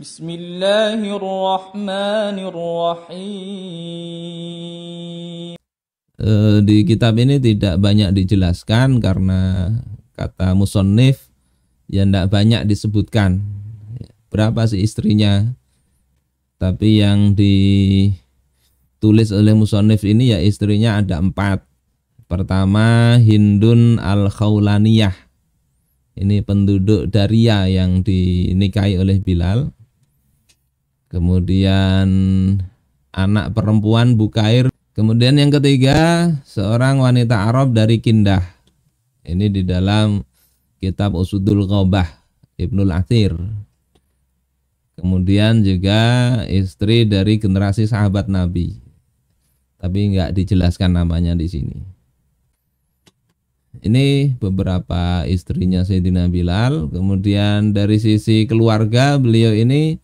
Bismillahirrahmanirrahim. Di kitab ini tidak banyak dijelaskan karena kata musannif ya tidak banyak disebutkan berapa sih istrinya. Tapi yang ditulis oleh musannif ini ya istrinya ada 4. Pertama Hindun al-Khawlaniyah. Ini penduduk Daria yang dinikahi oleh Bilal. Kemudian anak perempuan Bukair. Kemudian yang ketiga seorang wanita Arab dari Kindah. Ini di dalam kitab Usudul Ghabah Ibnul Athir. Kemudian juga istri dari generasi sahabat Nabi. Tapi enggak dijelaskan namanya di sini. Ini beberapa istrinya Sayyidina Bilal. Kemudian dari sisi keluarga beliau ini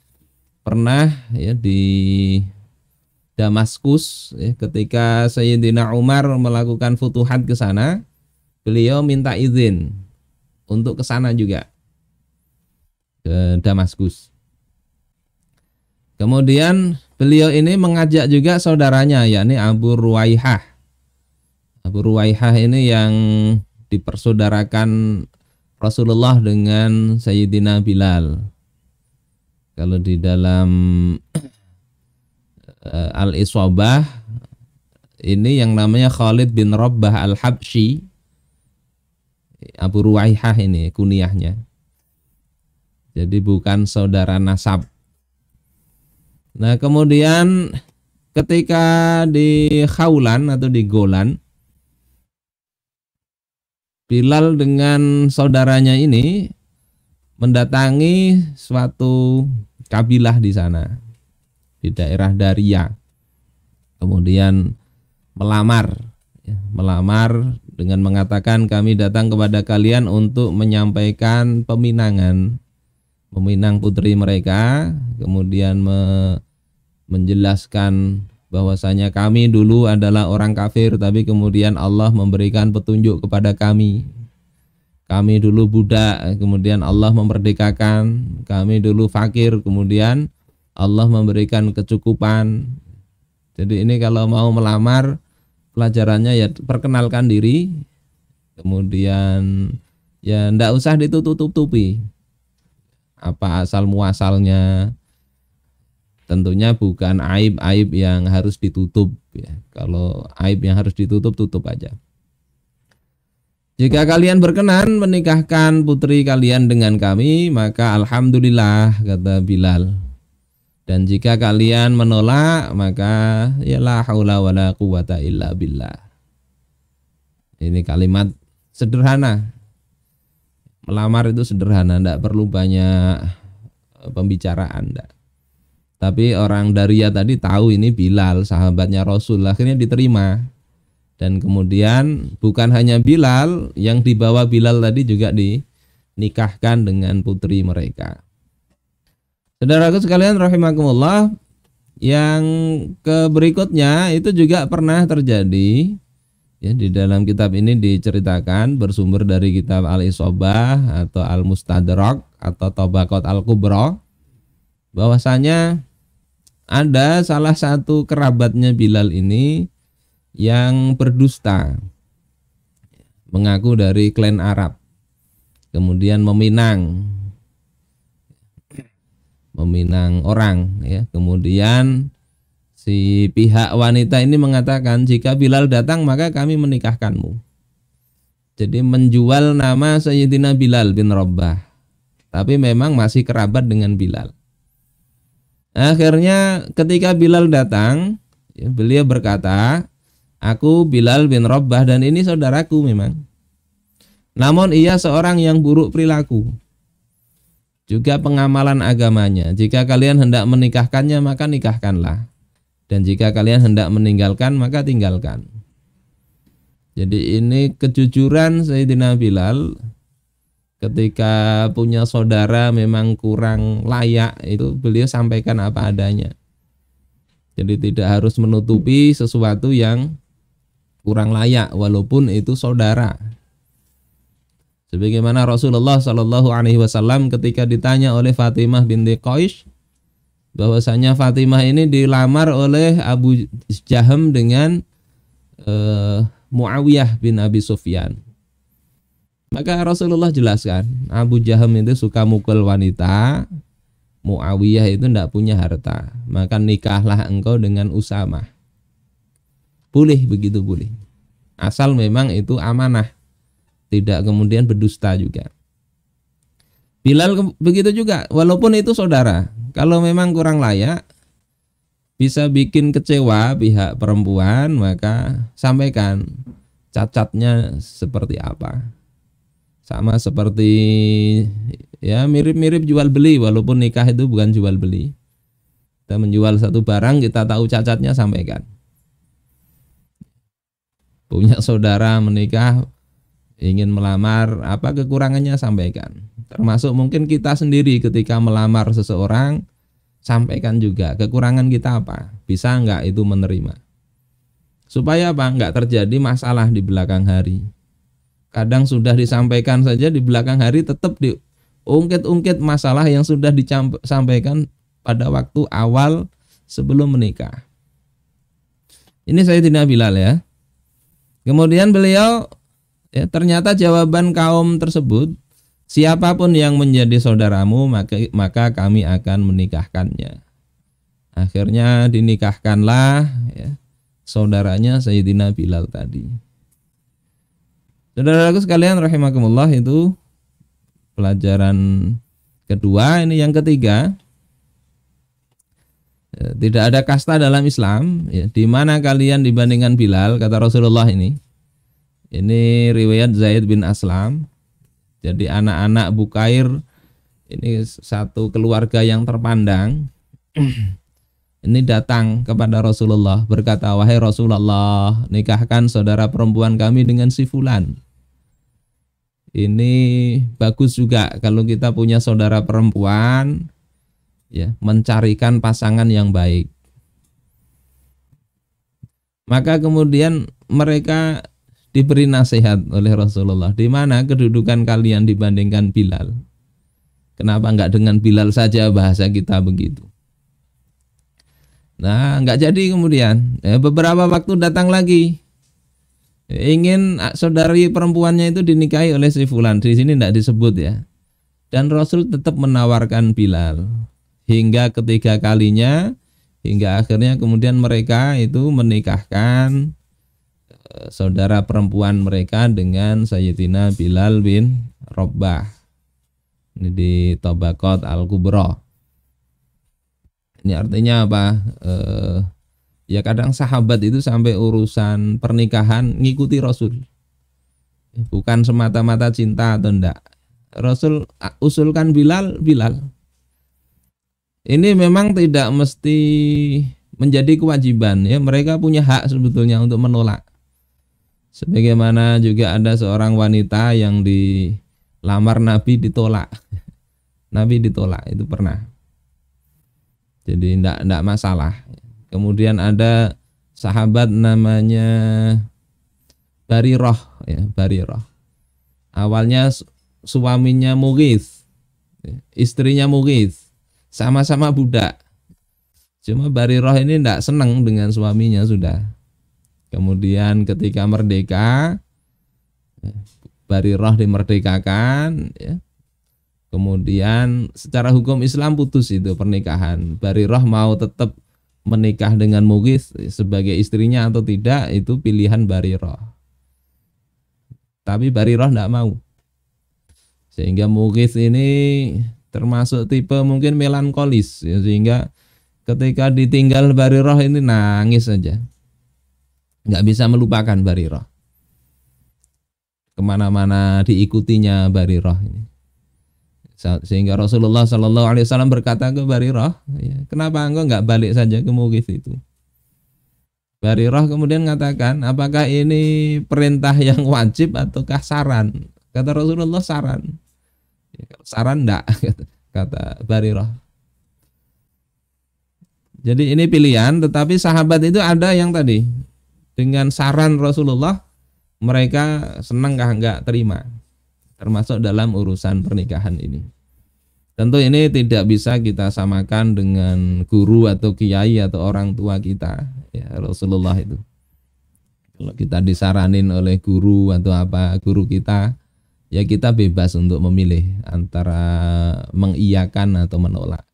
pernah ya di Damaskus ya, ketika Sayyidina Umar melakukan futuhat ke sana, beliau minta izin untuk ke sana juga ke Damaskus. Kemudian beliau ini mengajak juga saudaranya yakni Abu Ruwaihah. Abu Ruwaihah ini yang dipersaudarakan Rasulullah dengan Sayyidina Bilal. Kalau di dalam Al-Iswabah ini yang namanya Khalid bin Rabbah Al-Habsyi. Abu Ruwaihah ini kunyahnya. Jadi bukan saudara nasab. Nah, kemudian ketika di Khawlan atau di Golan, Bilal dengan saudaranya ini mendatangi suatu kabilah di sana, di daerah Daria. Kemudian melamar dengan mengatakan kami datang kepada kalian untuk menyampaikan peminang putri mereka. Kemudian menjelaskan bahwasanya kami dulu adalah orang kafir, tapi kemudian Allah memberikan petunjuk kepada kami. Kami dulu budak, kemudian Allah memerdekakan. Kami dulu fakir, kemudian Allah memberikan kecukupan. Jadi ini kalau mau melamar, pelajarannya ya perkenalkan diri. Kemudian ya ndak usah ditutup-tutupi apa asal muasalnya. Tentunya bukan aib-aib yang harus ditutup ya. Kalau aib yang harus ditutup, tutup aja. Jika kalian berkenan menikahkan putri kalian dengan kami, maka alhamdulillah, kata Bilal. Dan jika kalian menolak, maka ya la haula wala quwata illa billah. Ini kalimat sederhana. Melamar itu sederhana, tidak perlu banyak pembicaraan, enggak. Tapi orang Daria tadi tahu ini Bilal, sahabatnya Rasul, akhirnya diterima. Dan kemudian bukan hanya Bilal, yang dibawa Bilal tadi juga dinikahkan dengan putri mereka. Saudaraku sekalian rahimakumullah, yang berikutnya itu juga pernah terjadi. Ya, di dalam kitab ini diceritakan bersumber dari kitab Al-Isabah atau Al-Mustadrak atau Tabaqat Al-Kubra, bahwasanya ada salah satu kerabatnya Bilal ini yang berdusta, mengaku dari klan Arab, kemudian meminang orang ya. Kemudian si pihak wanita ini mengatakan jika Bilal datang maka kami menikahkanmu. Jadi menjual nama Sayyidina Bilal bin Rabbah, tapi memang masih kerabat dengan Bilal. Akhirnya ketika Bilal datang, ya, beliau berkata, aku Bilal bin Rabbah dan ini saudaraku memang. Namun ia seorang yang buruk perilaku. Juga pengamalan agamanya. Jika kalian hendak menikahkannya maka nikahkanlah. Dan jika kalian hendak meninggalkan maka tinggalkan. Jadi ini kejujuran Sayyidina Bilal. Ketika punya saudara memang kurang layak, itu beliau sampaikan apa adanya. Jadi tidak harus menutupi sesuatu yang kurang layak walaupun itu saudara. Sebagaimana Rasulullah Shallallahu Alaihi Wasallam ketika ditanya oleh Fatimah binti Qais, bahwasanya Fatimah ini dilamar oleh Abu Jaham dengan Muawiyah bin Abi Sufyan. Maka Rasulullah jelaskan, Abu Jaham itu suka mukul wanita, Muawiyah itu tidak punya harta, maka nikahlah engkau dengan Usamah. Boleh, begitu boleh. Asal memang itu amanah, tidak kemudian berdusta juga. Bilal begitu juga, walaupun itu saudara. Kalau memang kurang layak, bisa bikin kecewa pihak perempuan, maka sampaikan cacatnya seperti apa. Sama seperti ya mirip-mirip jual beli, walaupun nikah itu bukan jual beli. Kita menjual satu barang, kita tahu cacatnya, sampaikan. Punya saudara menikah, ingin melamar, apa kekurangannya sampaikan. Termasuk mungkin kita sendiri ketika melamar seseorang, sampaikan juga kekurangan kita apa, bisa enggak itu menerima. Supaya apa? Enggak terjadi masalah di belakang hari. Kadang sudah disampaikan saja, di belakang hari tetap diungkit-ungkit masalah yang sudah disampaikan pada waktu awal sebelum menikah. Ini Sayyidina Bilal ya. Kemudian beliau ya, ternyata jawaban kaum tersebut, siapapun yang menjadi saudaramu maka kami akan menikahkannya. Akhirnya dinikahkanlah ya, saudaranya Sayyidina Bilal tadi. Saudaraku sekalian rahimakumullah, itu pelajaran kedua. Ini yang ketiga, tidak ada kasta dalam Islam ya, di mana kalian dibandingkan Bilal, kata Rasulullah ini. Ini riwayat Zaid bin Aslam. Jadi anak-anak Bukair ini satu keluarga yang terpandang. Ini datang kepada Rasulullah berkata, wahai Rasulullah, nikahkan saudara perempuan kami dengan si fulan. Ini bagus juga kalau kita punya saudara perempuan ya, mencarikan pasangan yang baik. Maka kemudian mereka diberi nasihat oleh Rasulullah, di mana kedudukan kalian dibandingkan Bilal. Kenapa enggak dengan Bilal saja, bahasa kita begitu. Nah, enggak jadi kemudian. Beberapa waktu datang lagi, ingin saudari perempuannya itu dinikahi oleh si fulan. Di sini tidak disebut ya. Dan Rasul tetap menawarkan Bilal hingga ketiga kalinya, hingga akhirnya kemudian mereka itu menikahkan saudara perempuan mereka dengan Sayyidina Bilal bin Rabah. Ini di Tabaqat Al-Kubra. Ini artinya apa? Ya kadang sahabat itu sampai urusan pernikahan ngikuti Rasul. Bukan semata-mata cinta atau enggak. Rasul usulkan Bilal. Ini memang tidak mesti menjadi kewajiban ya. Mereka punya hak sebetulnya untuk menolak. Sebagaimana juga ada seorang wanita yang dilamar Nabi ditolak. Nabi ditolak, itu pernah. Jadi enggak masalah. Kemudian ada sahabat namanya Barirah ya, Barirah. Awalnya suaminya Mughith, istrinya Mughith, sama-sama budak. Cuma Barirah ini tidak senang dengan suaminya sudah. Kemudian ketika merdeka, Barirah dimerdekakan ya. Kemudian secara hukum Islam putus itu pernikahan. Barirah mau tetap menikah dengan Mughith sebagai istrinya atau tidak, itu pilihan Barirah. Tapi Barirah tidak mau. Sehingga Mughith ini termasuk tipe mungkin melankolis ya, sehingga ketika ditinggal Barirah ini nangis saja. Nggak bisa melupakan Barirah. Kemana-mana diikutinya Barirah ini. Sehingga Rasulullah SAW berkata ke Barirah, ya, kenapa engkau nggak balik saja ke Mughith itu? Barirah kemudian mengatakan, apakah ini perintah yang wajib ataukah saran? Kata Rasulullah, saran. Ya, saran enggak, kata Barirah. Jadi ini pilihan, tetapi sahabat itu ada yang tadi dengan saran Rasulullah mereka senang enggak terima, termasuk dalam urusan pernikahan ini. Tentu ini tidak bisa kita samakan dengan guru atau kiai atau orang tua kita. Ya, Rasulullah itu. Kalau kita disaranin oleh guru atau apa guru kita, ya kita bebas untuk memilih antara mengiyakan atau menolak.